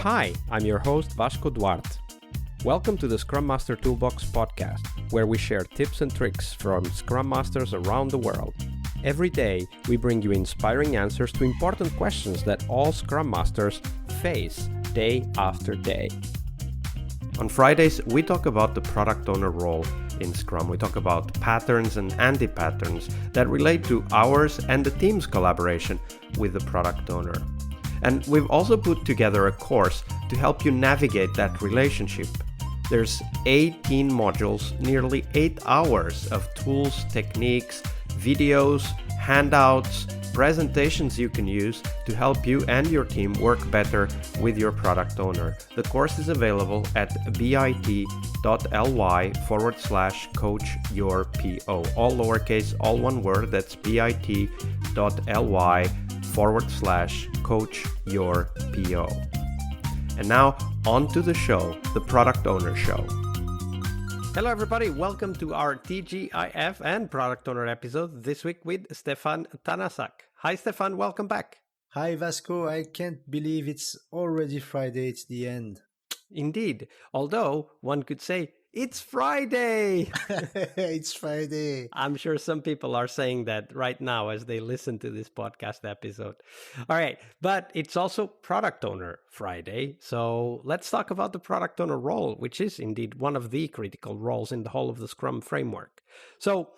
Hi, I'm your host Vasco Duarte. Welcome to the Scrum Master Toolbox podcast, where we share tips and tricks from Scrum Masters around the world. Every day, we bring you inspiring answers to important questions that all Scrum Masters face day after day. On Fridays, we talk about the product owner role in Scrum. We talk about patterns and anti-patterns that relate to ours and the team's collaboration with the product owner. And we've also put together a course to help you navigate that relationship. There's 18 modules, nearly 8 hours of tools, techniques, videos, handouts, presentations you can use to help you and your team work better with your product owner. The course is available at bit.ly/coach-your-PO. All lowercase, all one word, that's bit.ly/coach-your-PO. And now, on to the show, the Product Owner Show. Hello everybody, welcome to our TGIF and Product Owner episode this week with Stephane Thanasack. Hi Stephane, welcome back. Hi Vasco, I can't believe it's already Friday, it's the end. Indeed, although one could say, it's Friday! It's Friday. I'm sure some people are saying that right now as they listen to this podcast episode. All right, but it's also Product Owner Friday. So let's talk about the Product Owner role, which is indeed one of the critical roles in the whole of the Scrum framework. So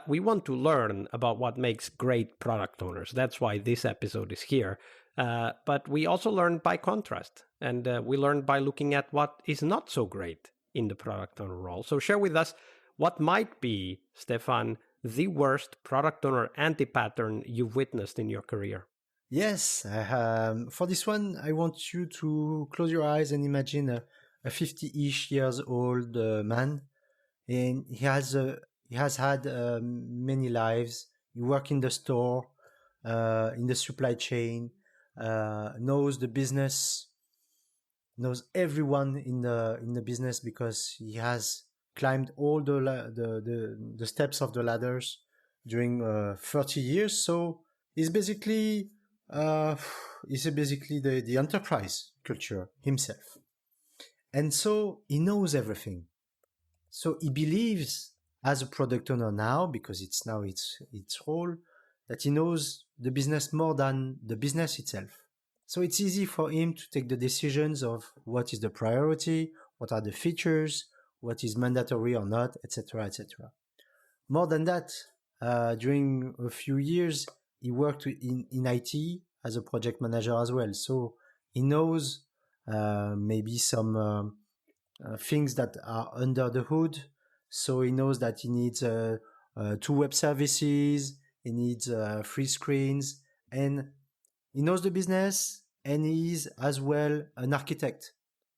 we want to learn about what makes great product owners. That's why this episode is here. But we also learn by contrast, and we learn by looking at what is not so great in the product owner role. So share with us what might be, Stephane, the worst product owner anti-pattern you've witnessed in your career. Yes, for this one, I want you to close your eyes and imagine a 50-ish years old man, and he has had many lives. He works in the store, in the supply chain, knows the business, knows everyone in the business because he has climbed all the steps of the ladders during 30 years. So he's basically the enterprise culture himself, and so he knows everything. So he believes as a product owner now, because it's now its role, that he knows the business more than the business itself. So it's easy for him to take the decisions of what is the priority, what are the features, what is mandatory or not, etc., etc. More than that, during a few years, he worked in IT as a project manager as well. So he knows maybe some things that are under the hood. So he knows that he needs 2 web services, he needs 3 screens, and he knows the business, and he is as well an architect.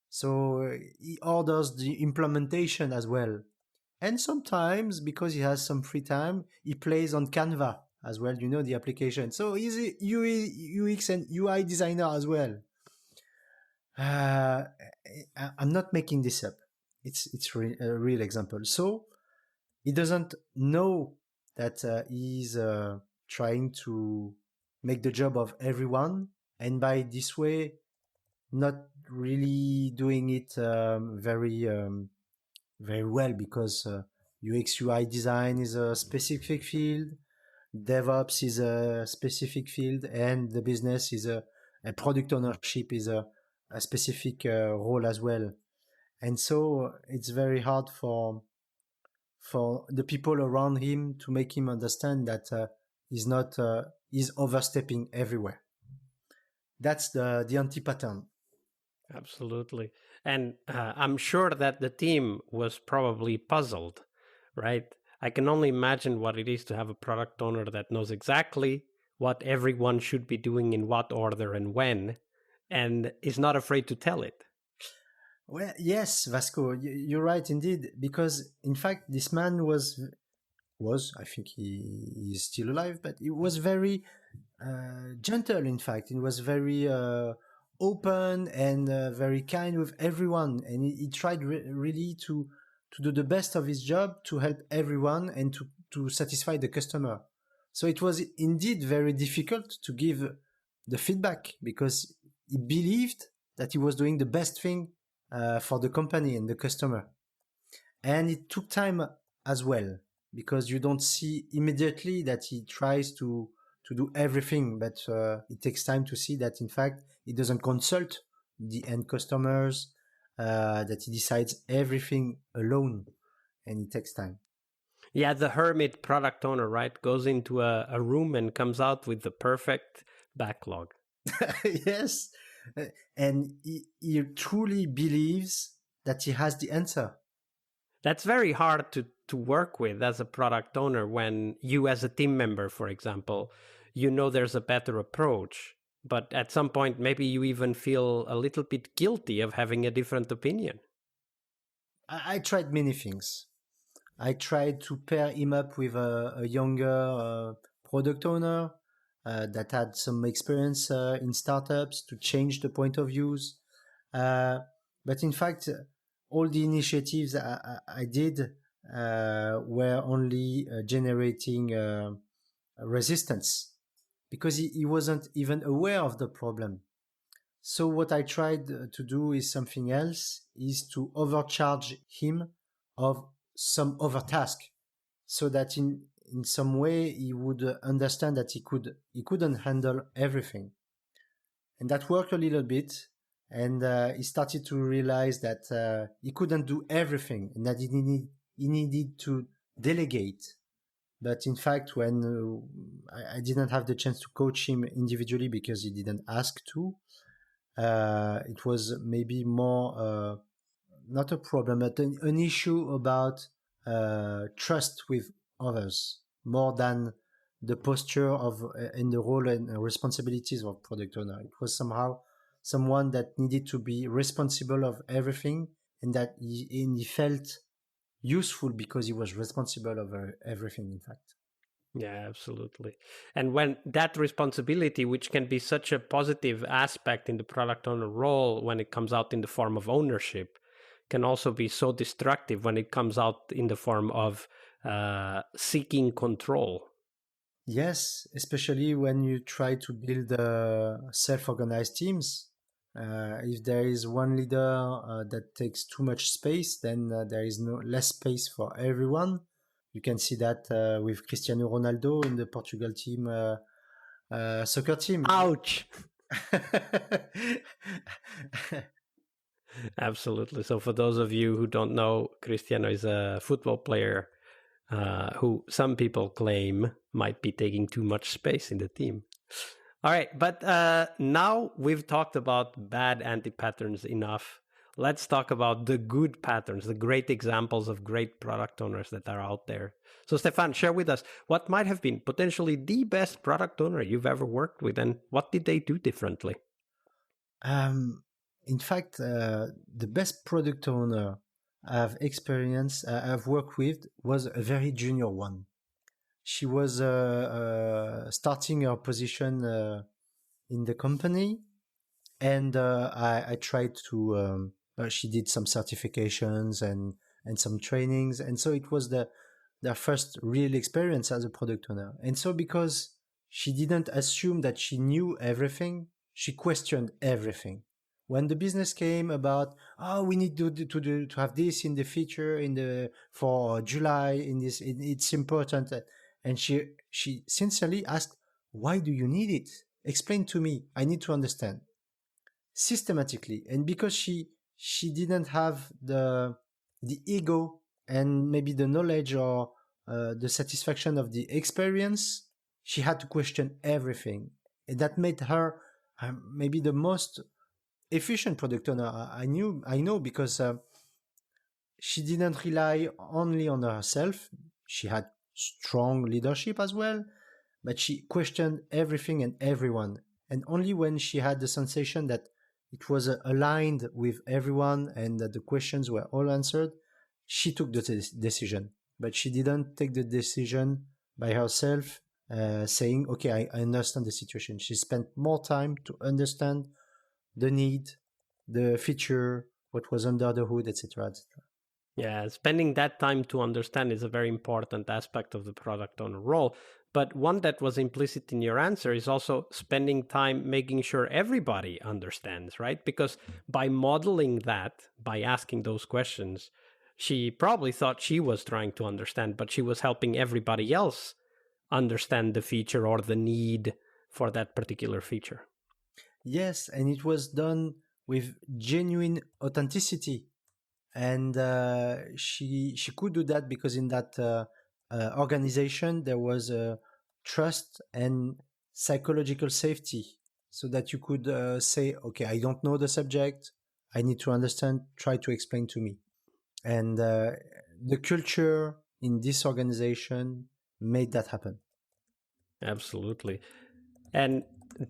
So he orders the implementation as well. And sometimes, because he has some free time, he plays on Canva as well, the application. So he's a UX and UI designer as well. I'm not making this up. It's a real example. So he doesn't know that he's trying to make the job of everyone, and by this way not really doing it very well, because UX UI design is a specific field, DevOps is a specific field, and the business is a product ownership is a specific role as well. And so it's very hard for the people around him to make him understand that he's overstepping everywhere. That's the anti-pattern. Absolutely. And I'm sure that the team was probably puzzled, right? I can only imagine what it is to have a product owner that knows exactly what everyone should be doing in what order and when, and is not afraid to tell it. Well, yes, Vasco, you're right indeed, because in fact this man was I think he is still alive, but he was very gentle. In fact, he was very open and very kind with everyone, and he tried really to do the best of his job to help everyone and to satisfy the customer. So it was indeed very difficult to give the feedback, because he believed that he was doing the best thing for the company and the customer. And it took time as well, because you don't see immediately that he tries to do everything, but it takes time to see that in fact he doesn't consult the end customers, that he decides everything alone, and it takes time. Yeah, the hermit product owner, right, goes into a room and comes out with the perfect backlog. Yes, and he truly believes that he has the answer. That's very hard to work with as a product owner when you, as a team member, for example, you know there's a better approach. But at some point, maybe you even feel a little bit guilty of having a different opinion. I tried many things. I tried to pair him up with a younger product owner that had some experience in startups to change the point of views. But in fact, all the initiatives I did were only generating resistance, because he wasn't even aware of the problem. So what I tried to do is something else, is to overcharge him of some other task, so that in some way he would understand that he couldn't handle everything. And that worked a little bit, and he started to realize that he couldn't do everything, and that he needed to delegate. But in fact, when I didn't have the chance to coach him individually because he didn't ask to, it was maybe more not a problem, but an issue about trust with others, more than the posture of and the role and responsibilities of product owner. It was somehow someone that needed to be responsible of everything, and that he felt useful because he was responsible of everything, in fact. Yeah, absolutely. And when that responsibility, which can be such a positive aspect in the product owner role when it comes out in the form of ownership, can also be so destructive when it comes out in the form of seeking control. Yes, especially when you try to build self-organized teams. If there is one leader that takes too much space, then there is no less space for everyone. You can see that with Cristiano Ronaldo in the Portugal team, soccer team. Ouch! Absolutely. So, for those of you who don't know, Cristiano is a football player who some people claim might be taking too much space in the team. All right, but now we've talked about bad anti-patterns enough. Let's talk about the good patterns, the great examples of great product owners that are out there. So, Stephane, share with us what might have been potentially the best product owner you've ever worked with, and what did they do differently? In fact, the best product owner I've worked with was a very junior one. She was starting her position in the company, and I tried to. She did some certifications and some trainings, and so it was their first real experience as a product owner. And so, because she didn't assume that she knew everything, she questioned everything. When the business came about, oh, we need to have this in the feature for July in this, it's important, and she sincerely asked, why do you need it? Explain to me. I need to understand systematically. And because she didn't have the ego and maybe the knowledge or the satisfaction of the experience, she had to question everything, and that made her maybe the most efficient product owner I know, because she didn't rely only on herself. She had strong leadership as well, but she questioned everything and everyone. And only when she had the sensation that it was aligned with everyone and that the questions were all answered, she took the decision. But she didn't take the decision by herself, saying, okay, I understand the situation. She spent more time to understand the need, the feature, what was under the hood, etc., etc. Yeah, spending that time to understand is a very important aspect of the product owner role. But one that was implicit in your answer is also spending time making sure everybody understands, right? Because by modeling that, by asking those questions, she probably thought she was trying to understand, but she was helping everybody else understand the feature or the need for that particular feature. Yes, and it was done with genuine authenticity. And she could do that because in that organization there was trust and psychological safety, so that you could say, okay, I don't know the subject, I need to understand, try to explain to me. And the culture in this organization made that happen. Absolutely. And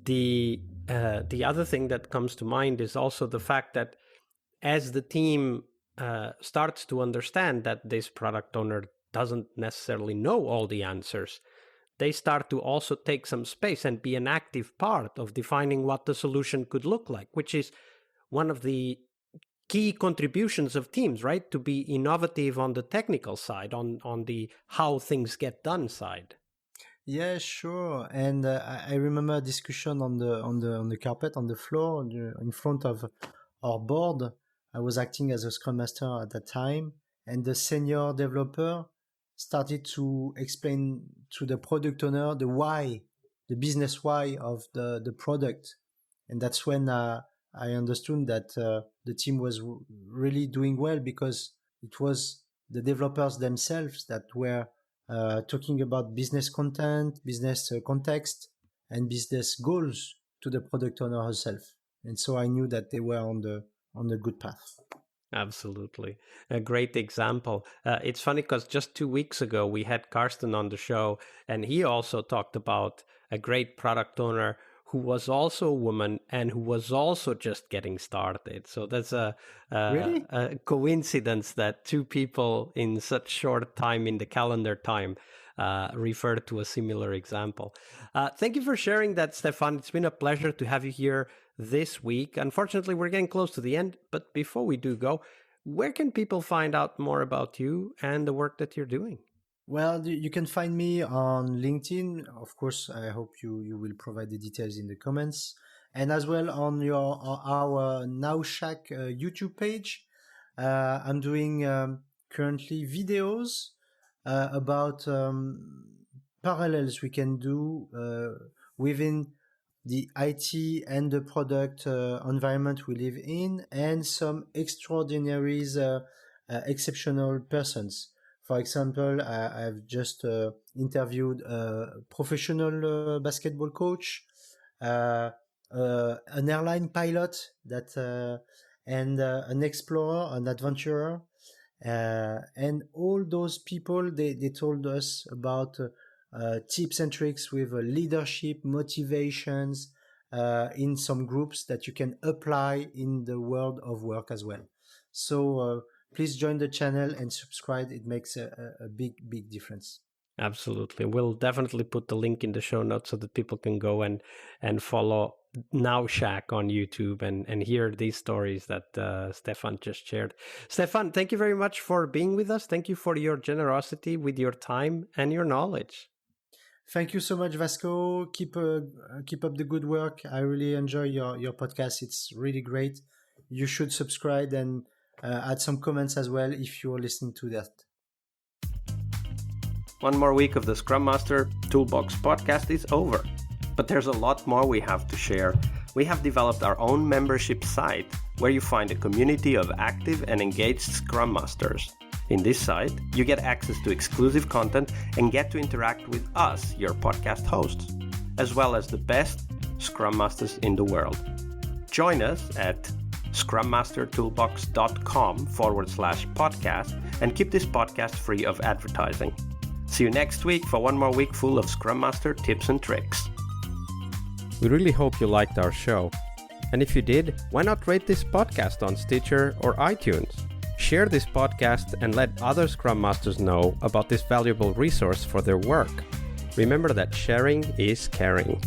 the other thing that comes to mind is also the fact that as the team starts to understand that this product owner doesn't necessarily know all the answers, they start to also take some space and be an active part of defining what the solution could look like, which is one of the key contributions of teams, right? To be innovative on the technical side, on the how things get done side. Yeah, sure. And I remember a discussion on the carpet, on the floor, in front of our board. I was acting as a Scrum Master at that time, and the senior developer started to explain to the product owner the why, the business why of the product. And that's when I understood that the team was really doing well, because it was the developers themselves that were talking about business content, business context, and business goals to the product owner herself. And so I knew that they were on the good path. Absolutely. A great example. It's funny because just 2 weeks ago, we had Karsten on the show, and he also talked about a great product owner who was also a woman and who was also just getting started. So that's Really? a coincidence that two people in such short time in the calendar time referred to a similar example. Thank you for sharing that, Stephane. It's been a pleasure to have you here this week. Unfortunately, we're getting close to the end, but before we do go, where can people find out more about you and the work that you're doing? Well, you can find me on LinkedIn. Of course, I hope you will provide the details in the comments, and as well on our Now Shack YouTube page. I'm doing currently videos about parallels we can do within the IT and the product environment we live in, and some extraordinaries, exceptional persons. For example, I've just interviewed a professional basketball coach, an airline pilot, and an explorer, an adventurer. And all those people, they told us about tips and tricks with leadership, motivations in some groups that you can apply in the world of work as well. So please join the channel and subscribe. It makes a big difference. Absolutely. We'll definitely put the link in the show notes so that people can go and follow Now Shack on YouTube and hear these stories that Stephane just shared. Stephane, thank you very much for being with us. Thank you for your generosity with your time and your knowledge. Thank you so much, Vasco. Keep up the good work. I really enjoy your podcast. It's really great. You should subscribe and add some comments as well if you're listening to that. One more week of the Scrum Master Toolbox podcast is over, but there's a lot more we have to share. We have developed our own membership site where you find a community of active and engaged Scrum Masters. In this site, you get access to exclusive content and get to interact with us, your podcast hosts, as well as the best Scrum Masters in the world. Join us at scrummastertoolbox.com/podcast and keep this podcast free of advertising. See you next week for one more week full of Scrum Master tips and tricks. We really hope you liked our show. And if you did, why not rate this podcast on Stitcher or iTunes? Share this podcast and let other Scrum Masters know about this valuable resource for their work. Remember that sharing is caring.